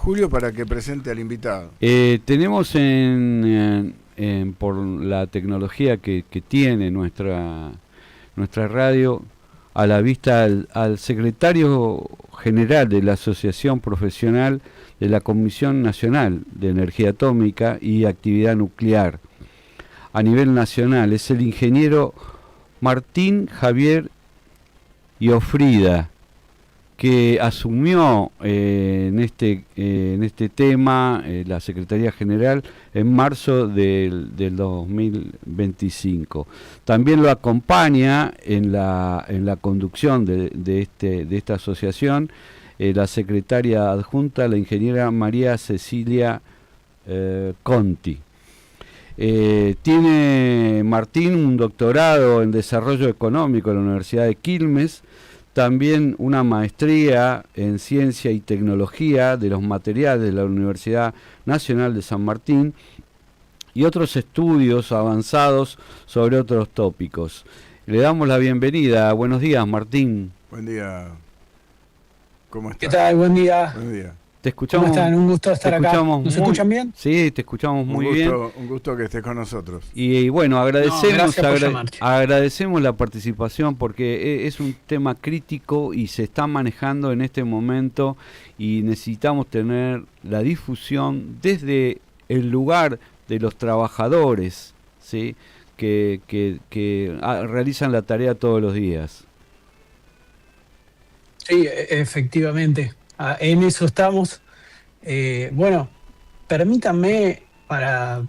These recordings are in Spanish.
Julio, para que presente al invitado. Tenemos por la tecnología que tiene nuestra radio, a la vista al secretario general de la Asociación Profesional de la Comisión Nacional de Energía Atómica y Actividad Nuclear a nivel nacional. Es el ingeniero Martín Javier Iofrida, que asumió en este tema la Secretaría General en marzo del 2025. También lo acompaña en la conducción de esta asociación la secretaria adjunta, la ingeniera María Cecilia Conti. Tiene Martín un doctorado en Desarrollo Económico en la Universidad de Quilmes, también una maestría en Ciencia y Tecnología de los Materiales de la Universidad Nacional de San Martín y otros estudios avanzados sobre otros tópicos. Le damos la bienvenida. Buenos días, Martín. Buen día. ¿Cómo estás? ¿Qué tal? Buen día. Buen día. Te escuchamos. ¿Cómo están? Un gusto estar acá. ¿Nos escuchan bien? Sí, te escuchamos muy bien. Un gusto que estés con nosotros. Y bueno, agradecemos la participación porque es un tema crítico y se está manejando en este momento y necesitamos tener la difusión desde el lugar de los trabajadores, ¿sí? que realizan la tarea todos los días. Sí, efectivamente. En eso estamos. Bueno, permítanme para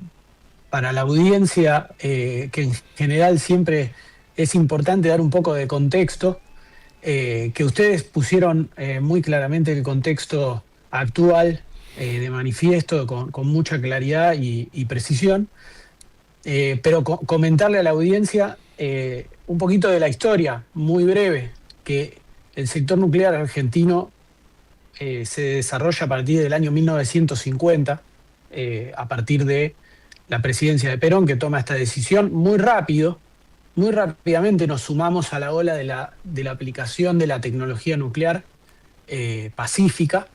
la audiencia, que en general siempre es importante dar un poco de contexto, que ustedes pusieron muy claramente el contexto actual de manifiesto con mucha claridad y precisión, pero comentarle a la audiencia un poquito de la historia, muy breve, que el sector nuclear argentino se desarrolla a partir del año 1950, a partir de la presidencia de Perón, que toma esta decisión muy rápidamente nos sumamos a la ola de la aplicación de la tecnología nuclear pacífica.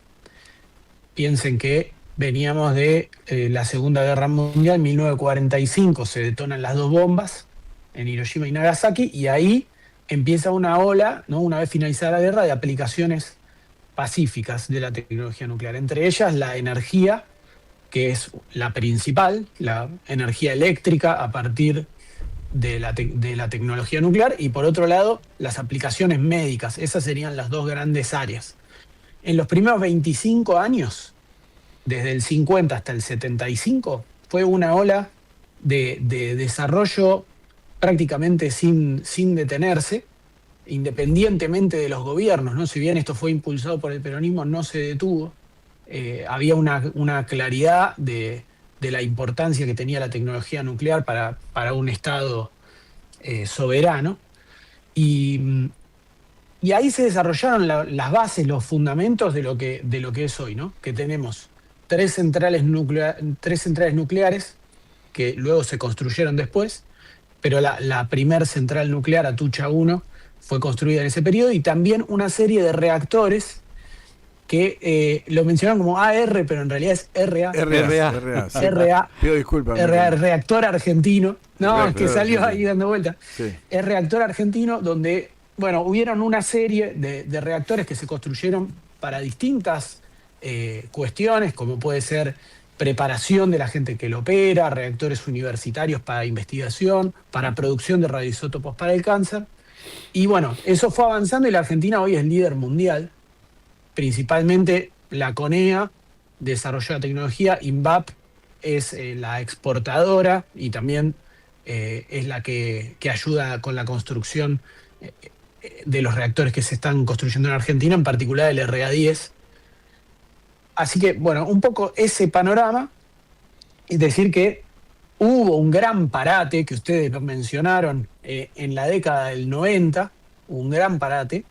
Piensen que veníamos de la Segunda Guerra Mundial, en 1945 se detonan las dos bombas en Hiroshima y Nagasaki, y ahí empieza una ola, ¿no? Una vez finalizada la guerra, de aplicaciones pacíficas de la tecnología nuclear, entre ellas la energía, que es la principal, la energía eléctrica a partir de la tecnología nuclear, y por otro lado las aplicaciones médicas. Esas serían las dos grandes áreas. En los primeros 25 años, desde el 50 hasta el 75, fue una ola de desarrollo prácticamente sin detenerse, independientemente de los gobiernos, ¿no? Si bien esto fue impulsado por el peronismo, no se detuvo. Había una claridad de la importancia que tenía la tecnología nuclear para un Estado soberano. Y ahí se desarrollaron las bases, los fundamentos de lo que es hoy, ¿no? Que tenemos tres centrales nucleares que luego se construyeron después, pero la primer central nuclear, Atucha 1, fue construida en ese periodo, y también una serie de reactores que lo mencionaron como AR, pero en realidad es RA. Pido disculpas. RA, reactor argentino. No, es que salió sí. ahí dando vuelta. Sí. Es reactor argentino, donde, bueno, hubieron una serie de reactores que se construyeron para distintas cuestiones, como puede ser preparación de la gente que lo opera, reactores universitarios para investigación, para producción de radioisótopos para el cáncer. Y bueno, eso fue avanzando y la Argentina hoy es líder mundial. Principalmente la CONEA desarrolló la tecnología, INVAP es la exportadora y también es la que ayuda con la construcción de los reactores que se están construyendo en Argentina, en particular el RA10. Así que, bueno, un poco ese panorama, y decir que hubo un gran parate, que ustedes lo mencionaron, en la década del 90, un gran parate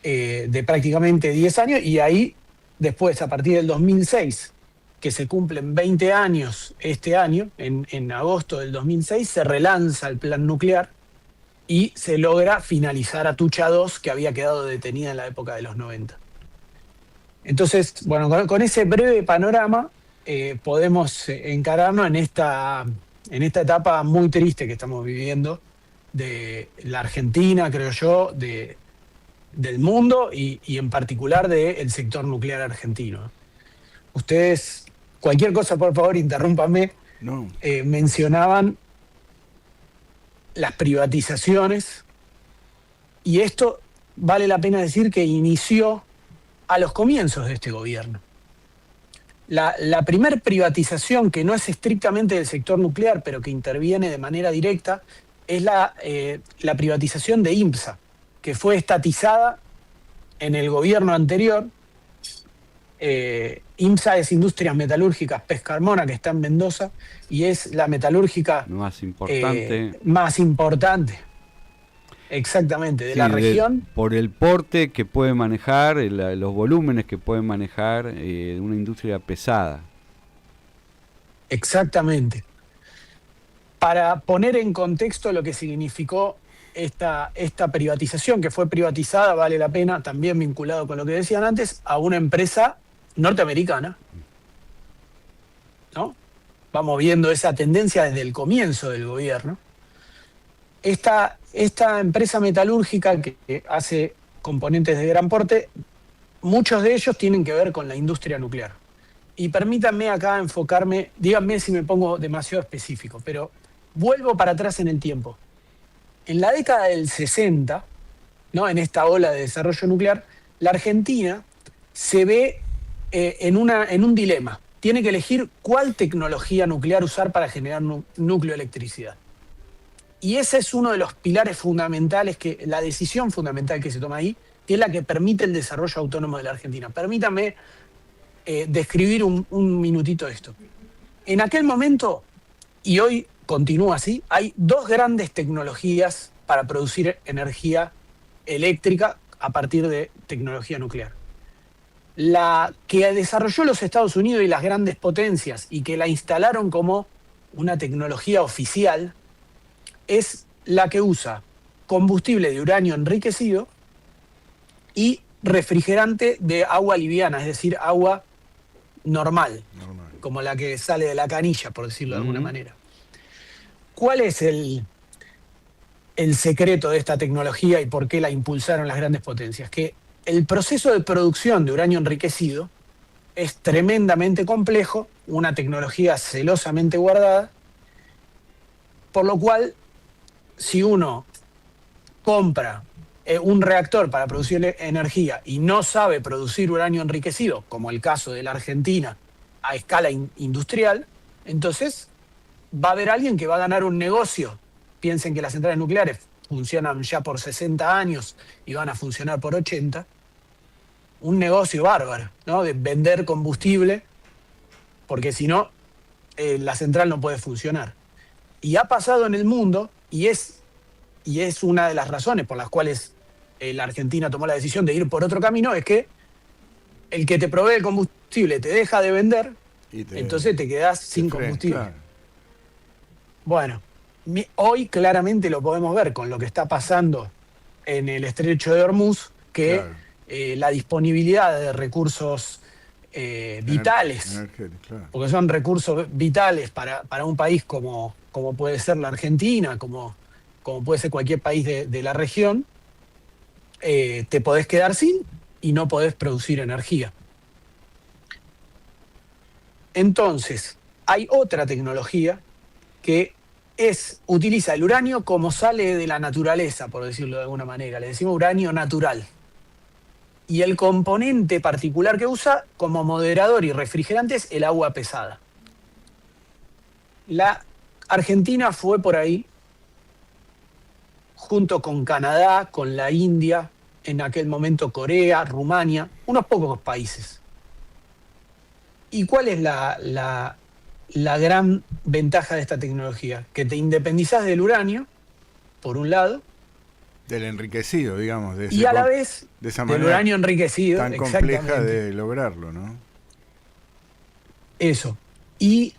de prácticamente 10 años, y ahí después, a partir del 2006, que se cumplen 20 años este año, en agosto del 2006, se relanza el plan nuclear y se logra finalizar Atucha 2, que había quedado detenida en la época de los 90. Entonces, bueno, con ese breve panorama podemos encararnos en esta etapa muy triste que estamos viviendo de la Argentina, creo yo, del mundo y en particular del sector nuclear argentino. Ustedes, cualquier cosa, por favor, interrúmpame. No. Mencionaban las privatizaciones y esto vale la pena decir que inició a los comienzos de este gobierno. La primer privatización, que no es estrictamente del sector nuclear, pero que interviene de manera directa, es la privatización de IMSA, que fue estatizada en el gobierno anterior. IMSA es Industrias Metalúrgicas Pez-Carmona, que está en Mendoza, y es la metalúrgica más importante. Exactamente, de la región. Por el porte que puede manejar, los volúmenes que puede manejar una industria pesada. Exactamente. Para poner en contexto lo que significó esta privatización, que fue privatizada, vale la pena, también vinculado con lo que decían antes, a una empresa norteamericana, ¿no? Vamos viendo esa tendencia desde el comienzo del gobierno. Esta empresa metalúrgica que hace componentes de gran porte, muchos de ellos tienen que ver con la industria nuclear. Y permítanme acá enfocarme, díganme si me pongo demasiado específico, pero vuelvo para atrás en el tiempo. En la década del 60, ¿no?, en esta ola de desarrollo nuclear, la Argentina se ve en un dilema. Tiene que elegir cuál tecnología nuclear usar para generar nucleoelectricidad. Y ese es uno de los pilares fundamentales, la decisión fundamental que se toma ahí, que es la que permite el desarrollo autónomo de la Argentina. Permítanme describir un minutito esto. En aquel momento, y hoy continúa así, hay dos grandes tecnologías para producir energía eléctrica a partir de tecnología nuclear. La que desarrolló los Estados Unidos y las grandes potencias y que la instalaron como una tecnología oficial es la que usa combustible de uranio enriquecido y refrigerante de agua liviana, es decir, agua normal, como la que sale de la canilla, por decirlo de alguna manera. ¿Cuál es el secreto de esta tecnología y por qué la impulsaron las grandes potencias? Que el proceso de producción de uranio enriquecido es tremendamente complejo, una tecnología celosamente guardada, por lo cual, si uno compra un reactor para producir energía y no sabe producir uranio enriquecido, como el caso de la Argentina a escala industrial, entonces va a haber alguien que va a ganar un negocio. Piensen que las centrales nucleares funcionan ya por 60 años y van a funcionar por 80. Un negocio bárbaro, ¿no?, de vender combustible, porque si no, la central no puede funcionar. Y ha pasado en el mundo, y es una de las razones por las cuales la Argentina tomó la decisión de ir por otro camino, es que el que te provee el combustible te deja de vender, entonces te quedás sin combustible. Claro. Bueno, hoy claramente lo podemos ver con lo que está pasando en el estrecho de Hormuz, que claro, la disponibilidad de recursos vitales, claro, porque son recursos vitales para un país como puede ser la Argentina, como puede ser cualquier país de la región, te podés quedar sin y no podés producir energía. Entonces, hay otra tecnología que utiliza el uranio como sale de la naturaleza, por decirlo de alguna manera. Le decimos uranio natural. Y el componente particular que usa como moderador y refrigerante es el agua pesada. La Argentina fue por ahí, junto con Canadá, con la India, en aquel momento Corea, Rumania, unos pocos países. ¿Y cuál es la gran ventaja de esta tecnología? Que te independizás del uranio, por un lado. Del enriquecido, digamos. Y a la vez de esa del uranio enriquecido. Tan compleja de lograrlo, ¿no? Eso. Y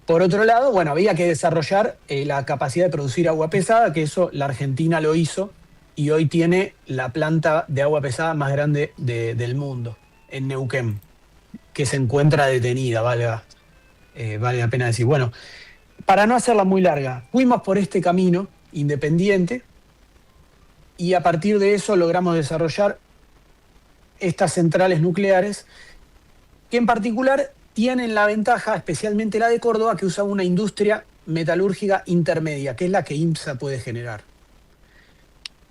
por otro lado, bueno, había que desarrollar la capacidad de producir agua pesada, que eso la Argentina lo hizo, y hoy tiene la planta de agua pesada más grande del mundo. en Neuquén, que se encuentra detenida, vale la pena decir. Bueno, para no hacerla muy larga, fuimos por este camino independiente y a partir de eso logramos desarrollar estas centrales nucleares que en particular tienen la ventaja, especialmente la de Córdoba, que usa una industria metalúrgica intermedia, que es la que IMSA puede generar.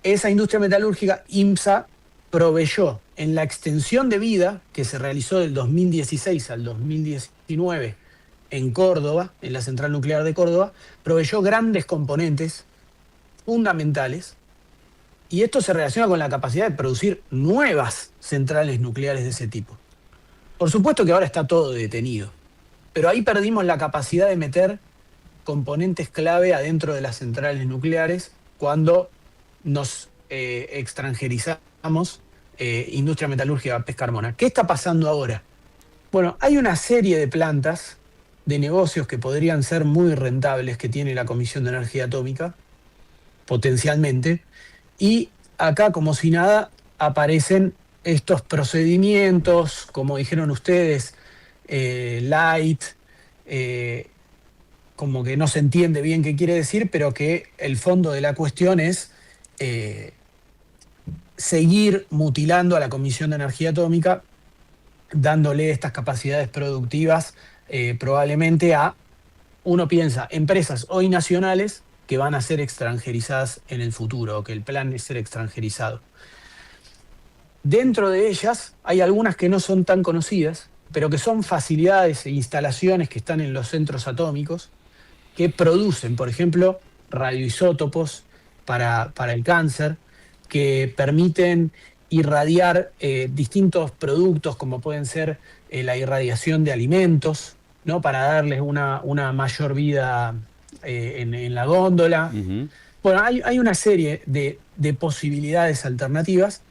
Esa industria metalúrgica, IMSA proveyó en la extensión de vida que se realizó del 2016 al 2019 en Córdoba, en la central nuclear de Córdoba, proveyó grandes componentes fundamentales y esto se relaciona con la capacidad de producir nuevas centrales nucleares de ese tipo. Por supuesto que ahora está todo detenido, pero ahí perdimos la capacidad de meter componentes clave adentro de las centrales nucleares cuando nos extranjerizamos industria metalúrgica Pez Carmona. ¿Qué está pasando ahora? Bueno, hay una serie de plantas de negocios que podrían ser muy rentables que tiene la Comisión de Energía Atómica, potencialmente, y acá, como si nada, aparecen estos procedimientos, como dijeron ustedes, light, como que no se entiende bien qué quiere decir, pero que el fondo de la cuestión es seguir mutilando a la Comisión de Energía Atómica, dándole estas capacidades productivas probablemente a, uno piensa, empresas hoy nacionales que van a ser extranjerizadas en el futuro, o que el plan es ser extranjerizado. Dentro de ellas hay algunas que no son tan conocidas, pero que son facilidades e instalaciones que están en los centros atómicos, que producen, por ejemplo, radioisótopos para el cáncer, que permiten irradiar distintos productos, como pueden ser la irradiación de alimentos, ¿no? Para darles una mayor vida en la góndola. Ujú. Bueno, hay una serie de posibilidades alternativas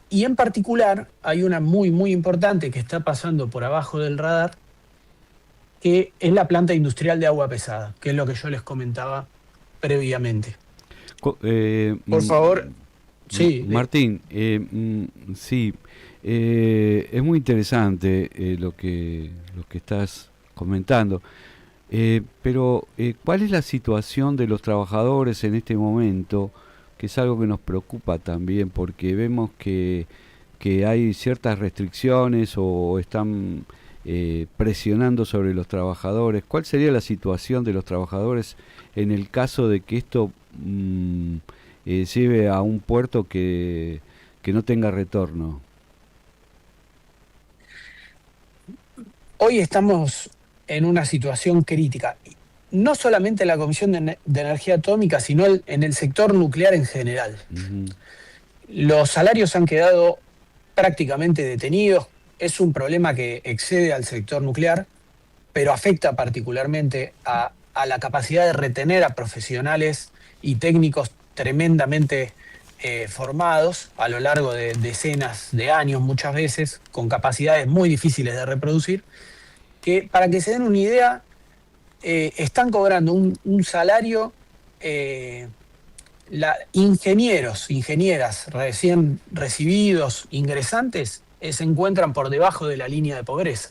y en particular hay una muy, muy importante que está pasando por abajo del radar, que es la planta industrial de agua pesada, que es lo que yo les comentaba previamente. Por favor, sí. Martín, sí, es muy interesante lo que estás comentando, pero ¿cuál es la situación de los trabajadores en este momento? Que es algo que nos preocupa también, porque vemos que hay ciertas restricciones o están presionando sobre los trabajadores. ¿Cuál sería la situación de los trabajadores en el caso de que esto lleve a un puerto que no tenga retorno? Hoy estamos en una situación crítica, no solamente en la Comisión de Energía Atómica, sino en el sector nuclear en general. Ujú. Los salarios han quedado prácticamente detenidos. Es un problema que excede al sector nuclear, pero afecta particularmente a la capacidad de retener a profesionales y técnicos tremendamente formados a lo largo de decenas de años, muchas veces, con capacidades muy difíciles de reproducir, que para que se den una idea, están cobrando un salario, ingenieros, ingenieras recién recibidos, ingresantes, se encuentran por debajo de la línea de pobreza.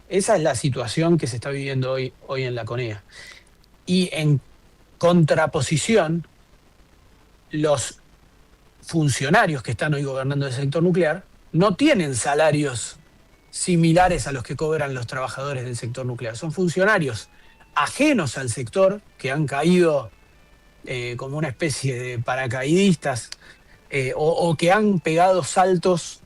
Esa es la situación que se está viviendo hoy en la CONEA. Y en contraposición, los funcionarios que están hoy gobernando el sector nuclear no tienen salarios similares a los que cobran los trabajadores del sector nuclear. Son funcionarios ajenos al sector que han caído como una especie de paracaidistas o que han pegado saltos,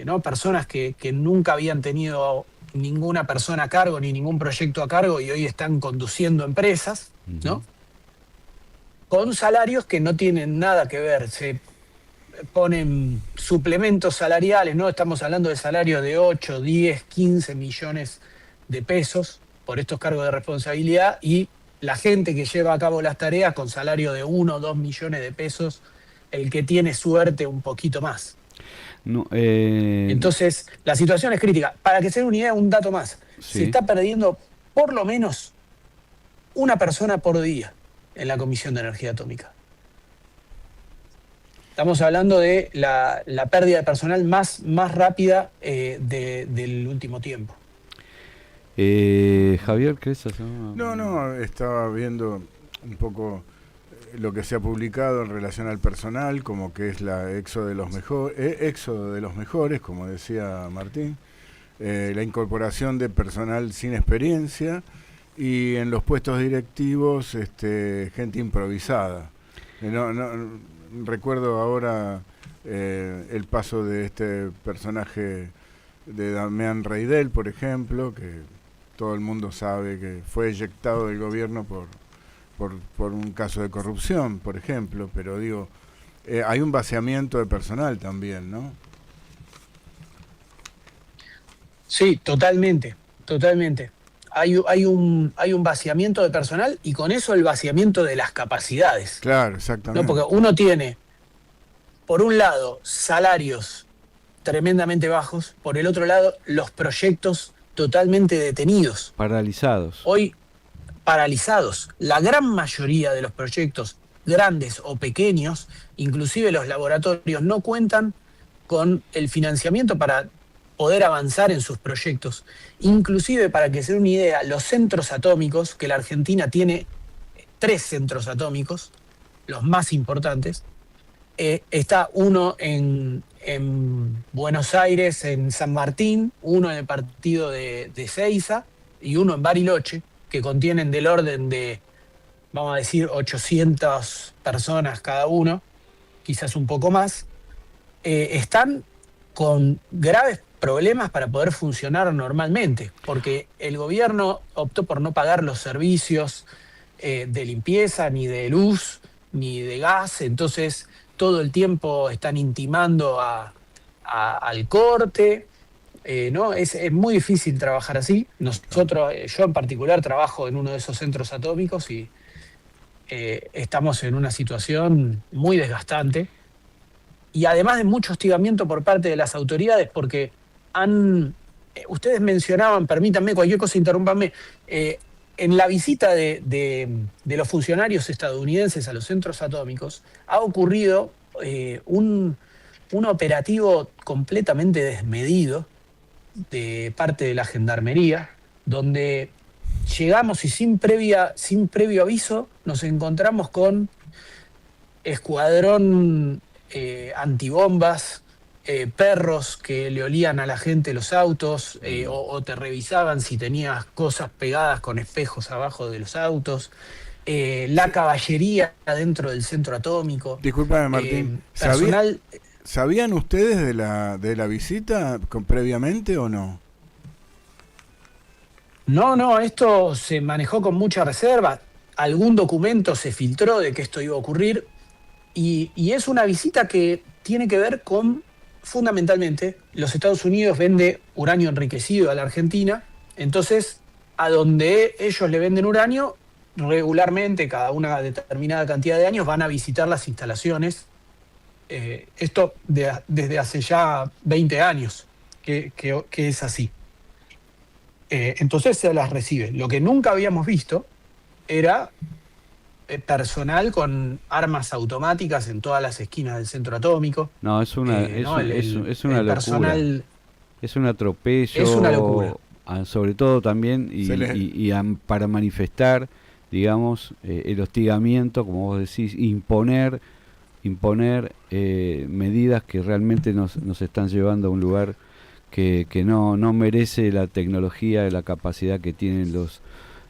¿no? Personas que nunca habían tenido ninguna persona a cargo ni ningún proyecto a cargo y hoy están conduciendo empresas, ¿no? Con salarios que no tienen nada que ver. Se ponen suplementos salariales, ¿no? Estamos hablando de salarios de 8, 10, 15 millones de pesos por estos cargos de responsabilidad y la gente que lleva a cabo las tareas con salario de 1 o 2 millones de pesos, el que tiene suerte un poquito más. No, Entonces, la situación es crítica. Para que se den una idea, un dato más. Sí. Se está perdiendo por lo menos una persona por día en la Comisión de Energía Atómica. Estamos hablando de la pérdida de personal más rápida del último tiempo. Javier, ¿querés hacer una? No, estaba viendo un poco lo que se ha publicado en relación al personal, como que es la éxodo de los mejores, como decía Martín, la incorporación de personal sin experiencia y en los puestos directivos gente improvisada. Recuerdo ahora el paso de este personaje de Damián Reidel, por ejemplo, que todo el mundo sabe que fue eyectado del gobierno por un caso de corrupción, por ejemplo, pero digo, hay un vaciamiento de personal también, ¿no? Sí, totalmente. Hay un vaciamiento de personal y con eso el vaciamiento de las capacidades. Claro, exactamente. ¿No? Porque uno tiene, por un lado, salarios tremendamente bajos, por el otro lado, los proyectos totalmente detenidos. Paralizados. Hoy, paralizados. La gran mayoría de los proyectos, grandes o pequeños, inclusive los laboratorios, no cuentan con el financiamiento para poder avanzar en sus proyectos. Inclusive, para que se den una idea, los centros atómicos, que la Argentina tiene 3 centros atómicos, los más importantes, está uno en Buenos Aires, en San Martín, uno en el partido de Seiza y uno en Bariloche, que contienen del orden de, vamos a decir, 800 personas cada uno, quizás un poco más, están con graves problemas para poder funcionar normalmente, porque el gobierno optó por no pagar los servicios de limpieza, ni de luz, ni de gas, entonces todo el tiempo están intimando al corte, ¿no? Es muy difícil trabajar así. Nosotros, yo en particular trabajo en uno de esos centros atómicos y estamos en una situación muy desgastante y además de mucho hostigamiento por parte de las autoridades, porque ustedes mencionaban, permítanme, cualquier cosa interrúmpanme, en la visita de los funcionarios estadounidenses a los centros atómicos ha ocurrido un operativo completamente desmedido de parte de la Gendarmería, donde llegamos y sin previo aviso nos encontramos con escuadrón antibombas, perros que le olían a la gente los autos o te revisaban si tenías cosas pegadas con espejos abajo de los autos, la caballería dentro del centro atómico. Discúlpame, Martín. Personal. ¿Sabían ustedes de la visita previamente o no? No, esto se manejó con mucha reserva. Algún documento se filtró de que esto iba a ocurrir y es una visita que tiene que ver con, fundamentalmente, los Estados Unidos vende uranio enriquecido a la Argentina, entonces a donde ellos le venden uranio, regularmente, cada una determinada cantidad de años, van a visitar las instalaciones. Esto desde hace ya 20 años que es así. Entonces se las recibe. Lo que nunca habíamos visto era personal con armas automáticas en todas las esquinas del centro atómico. No, es una locura. Personal, es un atropello. Es una locura. Sobre todo también para manifestar, digamos, el hostigamiento, como vos decís, imponer medidas que realmente nos están llevando a un lugar que no merece la tecnología y la capacidad que tienen los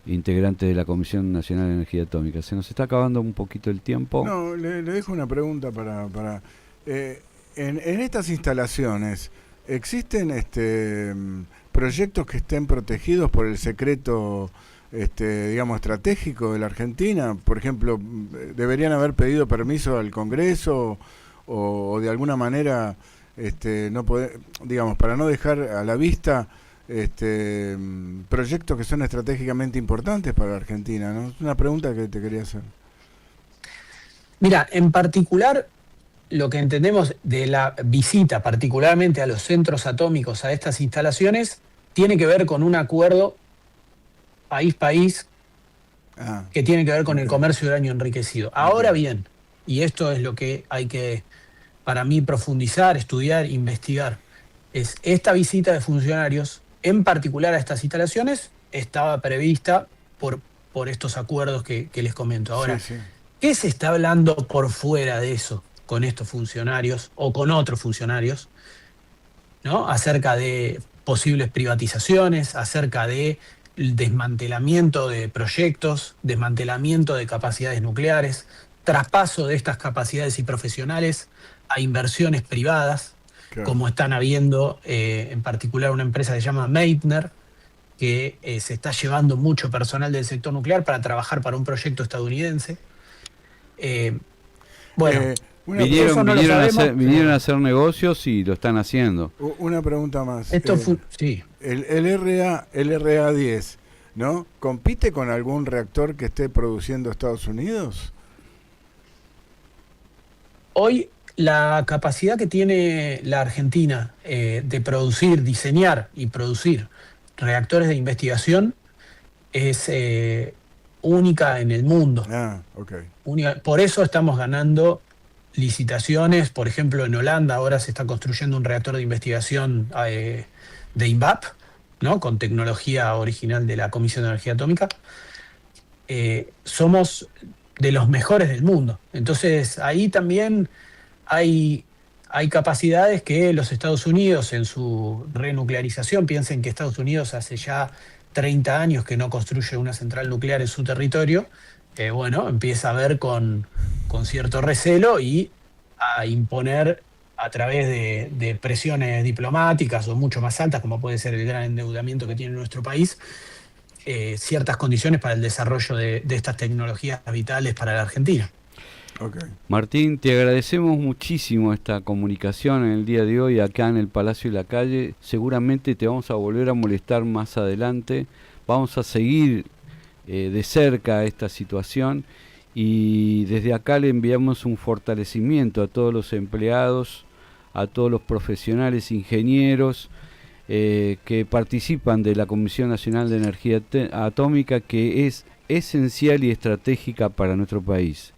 integrantes de la Comisión Nacional de Energía Atómica. Se nos está acabando un poquito el tiempo. No, le dejo una pregunta para en estas instalaciones ¿existen proyectos que estén protegidos por el secreto digamos estratégico de la Argentina? Por ejemplo, ¿deberían haber pedido permiso al Congreso o de alguna manera no poder, digamos, para no dejar a la vista proyectos que son estratégicamente importantes para la Argentina, ¿no? Es una pregunta que te quería hacer. Mira, en particular, lo que entendemos de la visita, particularmente a los centros atómicos, a estas instalaciones, tiene que ver con un acuerdo país-país que tiene que ver con el comercio de uranio enriquecido. Ahora bien, y esto es lo que hay que para mí profundizar, estudiar, investigar, es esta visita de funcionarios, en particular a estas instalaciones, estaba prevista por estos acuerdos que les comento. Ahora, Sí, sí. ¿qué se está hablando por fuera de eso con estos funcionarios o con otros funcionarios, ¿no? Acerca de posibles privatizaciones, acerca de desmantelamiento de proyectos, desmantelamiento de capacidades nucleares, traspaso de estas capacidades y profesionales a inversiones privadas, Claro. como están habiendo en particular una empresa que se llama Meitner, que se está llevando mucho personal del sector nuclear para trabajar para un proyecto estadounidense. Bueno, Una, eso no lo sabemos, vinieron a hacer negocios y lo están haciendo. una pregunta más. esto sí. El LRA-10, ¿no? ¿Compite con algún reactor que esté produciendo Estados Unidos? Hoy la capacidad que tiene la Argentina de producir, diseñar y producir reactores de investigación es única en el mundo. Ah, ok. Por eso estamos ganando licitaciones. Por ejemplo, en Holanda ahora se está construyendo un reactor de investigación de INVAP, ¿no? Con tecnología original de la Comisión de Energía Atómica. Somos de los mejores del mundo. Entonces ahí también hay capacidades que los Estados Unidos en su renuclearización, piensen que Estados Unidos hace ya 30 años que no construye una central nuclear en su territorio, bueno, empieza a ver con cierto recelo y a imponer a través de presiones diplomáticas o mucho más altas, como puede ser el gran endeudamiento que tiene nuestro país, ciertas condiciones para el desarrollo de estas tecnologías vitales para la Argentina. Okay. Martín, te agradecemos muchísimo esta comunicación en el día de hoy acá en el Palacio y la Calle. Seguramente te vamos a volver a molestar más adelante. Vamos a seguir de cerca esta situación y desde acá le enviamos un fortalecimiento a todos los empleados, a todos los profesionales, ingenieros que participan de la Comisión Nacional de Energía Atómica, que es esencial y estratégica para nuestro país.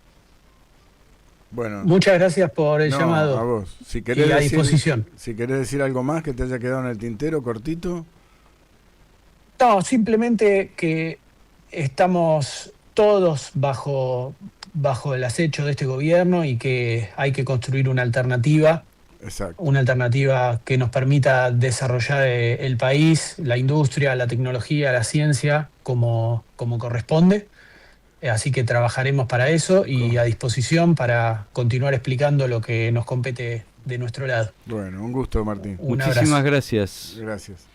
Bueno, muchas gracias por el llamado. A vos. Si querés y a disposición. Si querés decir algo más que te haya quedado en el tintero, cortito. No, simplemente que estamos todos bajo el acecho de este gobierno y que hay que construir una alternativa. Exacto. Una alternativa que nos permita desarrollar el país, la industria, la tecnología, la ciencia, como corresponde. Así que trabajaremos para eso y a disposición para continuar explicando lo que nos compete de nuestro lado. Bueno, un gusto, Martín. Muchísimas gracias. Gracias.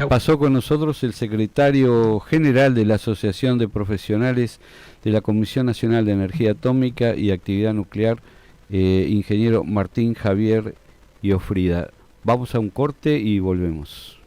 Pasó con nosotros el secretario general de la Asociación de Profesionales de la Comisión Nacional de Energía Atómica y Actividad Nuclear, ingeniero Martín Javier Iofrida. Vamos a un corte y volvemos.